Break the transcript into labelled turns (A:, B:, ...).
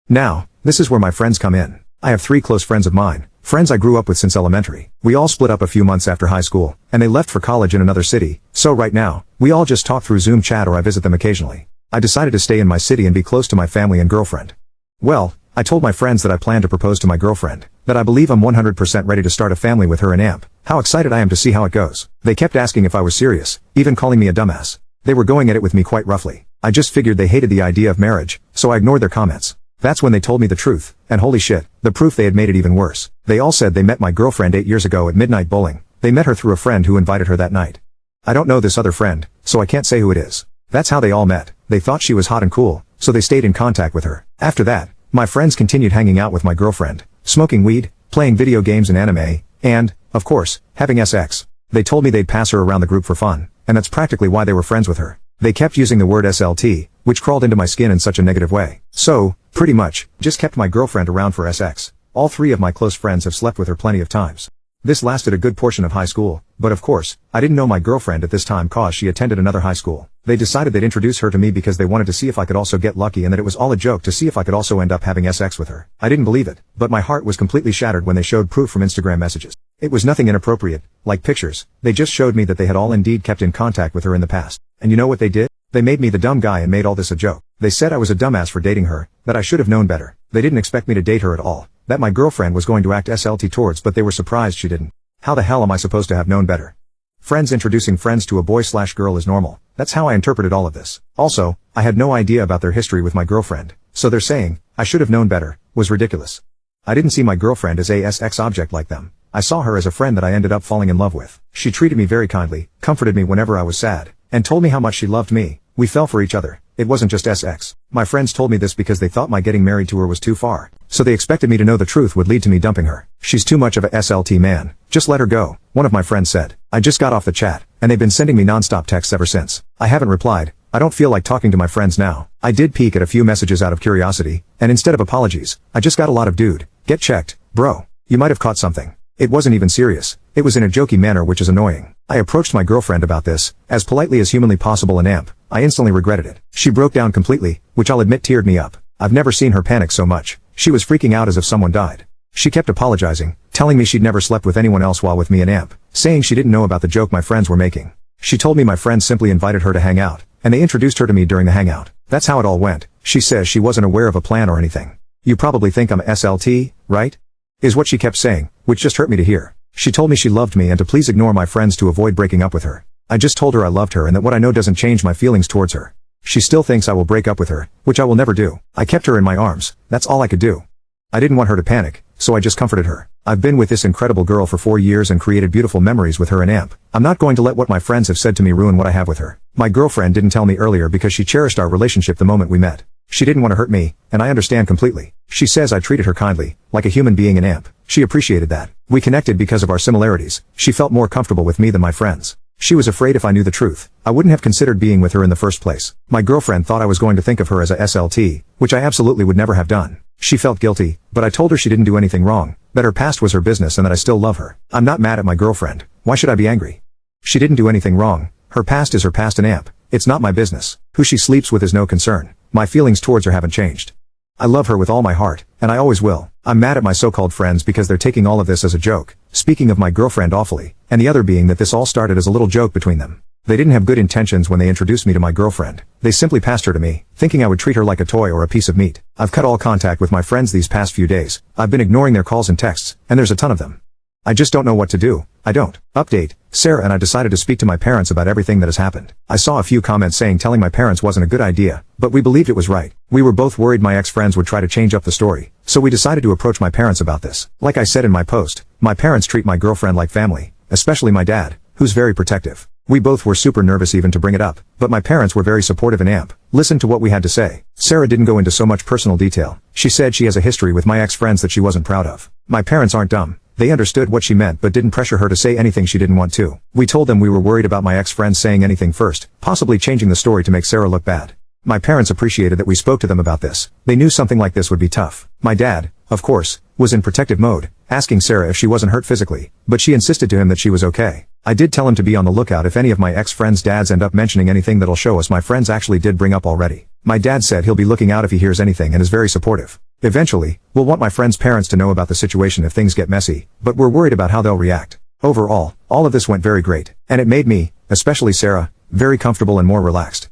A: Now, this is where my friends come in. I have 3 close friends of mine, friends I grew up with since elementary. We all split up a few months after high school, and they left for college in another city, so right now, we all just talk through Zoom chat or I visit them occasionally. I decided to stay in my city and be close to my family and girlfriend. Well, I told my friends that I plan to propose to my girlfriend, that I believe I'm 100% ready to start a family with her and Amp, how excited I am to see how it goes. They kept asking if I was serious, even calling me a dumbass. They were going at it with me quite roughly. I just figured they hated the idea of marriage, so I ignored their comments. That's when they told me the truth, and holy shit, the proof they had made it even worse. They all said they met my girlfriend 8 years ago at midnight bowling. They met her through a friend who invited her that night. I don't know this other friend, so I can't say who it is. That's how they all met. They thought she was hot and cool, so they stayed in contact with her. After that, my friends continued hanging out with my girlfriend, smoking weed, playing video games and anime, and, of course, having sex. They told me they'd pass her around the group for fun, and that's practically why they were friends with her. They kept using the word SLT, which crawled into my skin in such a negative way. So, pretty much, just kept my girlfriend around for sex. All 3 of my close friends have slept with her plenty of times. This lasted a good portion of high school, but of course, I didn't know my girlfriend at this time cause she attended another high school. They decided they'd introduce her to me because they wanted to see if I could also get lucky and that it was all a joke to see if I could also end up having sex with her. I didn't believe it, but my heart was completely shattered when they showed proof from Instagram messages. It was nothing inappropriate, like pictures. They just showed me that they had all indeed kept in contact with her in the past. And you know what they did? They made me the dumb guy and made all this a joke. They said I was a dumbass for dating her, that I should have known better. They didn't expect me to date her at all, that my girlfriend was going to act SLT towards, but they were surprised she didn't. How the hell am I supposed to have known better? Friends introducing friends to a boy/girl is normal. That's how I interpreted all of this. Also, I had no idea about their history with my girlfriend, so they're saying, I should have known better, was ridiculous. I didn't see my girlfriend as a sex object like them. I saw her as a friend that I ended up falling in love with. She treated me very kindly, comforted me whenever I was sad, and told me how much she loved me. We fell for each other. It wasn't just sex. My friends told me this because they thought my getting married to her was too far, so they expected me to know the truth would lead to me dumping her. She's too much of a SLT man. Just let her go, one of my friends said. I just got off the chat, and they've been sending me non-stop texts ever since. I haven't replied. I don't feel like talking to my friends now. I did peek at a few messages out of curiosity, and instead of apologies, I just got a lot of dude, get checked, bro. You might have caught something. It wasn't even serious. It was in a jokey manner, which is annoying. I approached my girlfriend about this, as politely as humanly possible, and Amp. I instantly regretted it. She broke down completely, which I'll admit teared me up. I've never seen her panic so much. She was freaking out as if someone died. She kept apologizing, telling me she'd never slept with anyone else while with me and Amp, saying she didn't know about the joke my friends were making. She told me my friends simply invited her to hang out, and they introduced her to me during the hangout. That's how it all went. She says she wasn't aware of a plan or anything. You probably think I'm SLT, right? Is what she kept saying, which just hurt me to hear. She told me she loved me and to please ignore my friends to avoid breaking up with her. I just told her I loved her and that what I know doesn't change my feelings towards her. She still thinks I will break up with her, which I will never do. I kept her in my arms. That's all I could do. I didn't want her to panic, so I just comforted her. I've been with this incredible girl for 4 years and created beautiful memories with her and Amp. I'm not going to let what my friends have said to me ruin what I have with her. My girlfriend didn't tell me earlier because she cherished our relationship the moment we met. She didn't want to hurt me, and I understand completely. She says I treated her kindly, like a human being, and Amp. She appreciated that. We connected because of our similarities. She felt more comfortable with me than my friends. She was afraid if I knew the truth, I wouldn't have considered being with her in the first place. My girlfriend thought I was going to think of her as a SLT, which I absolutely would never have done. She felt guilty, but I told her she didn't do anything wrong, that her past was her business and that I still love her. I'm not mad at my girlfriend. Why should I be angry? She didn't do anything wrong. Her past is her past, and Amp. It's not my business. Who she sleeps with is no concern. My feelings towards her haven't changed. I love her with all my heart, and I always will. I'm mad at my so-called friends because they're taking all of this as a joke, speaking of my girlfriend awfully, and the other being that this all started as a little joke between them. They didn't have good intentions when they introduced me to my girlfriend. They simply passed her to me, thinking I would treat her like a toy or a piece of meat. I've cut all contact with my friends these past few days. I've been ignoring their calls and texts, and there's a ton of them. I just don't know what to do. I don't. Update. Sarah and I decided to speak to my parents about everything that has happened. I saw a few comments saying telling my parents wasn't a good idea, but we believed it was right. We were both worried my ex-friends would try to change up the story, so we decided to approach my parents about this. Like I said in my post, my parents treat my girlfriend like family, especially my dad, who's very protective. We both were super nervous even to bring it up, but my parents were very supportive and Amp listened to what we had to say. Sarah didn't go into so much personal detail. She said she has a history with my ex-friends that she wasn't proud of. My parents aren't dumb. They understood what she meant but didn't pressure her to say anything she didn't want to. We told them we were worried about my ex-friends saying anything first, possibly changing the story to make Sarah look bad. My parents appreciated that we spoke to them about this. They knew something like this would be tough. My dad, of course, was in protective mode, asking Sarah if she wasn't hurt physically, but she insisted to him that she was okay. I did tell him to be on the lookout if any of my ex-friends' dads end up mentioning anything that'll show us my friends actually did bring up already. My dad said he'll be looking out if he hears anything and is very supportive. Eventually, we'll want my friend's parents to know about the situation if things get messy, but we're worried about how they'll react. Overall, all of this went very great, and it made me, especially Sarah, very comfortable and more relaxed.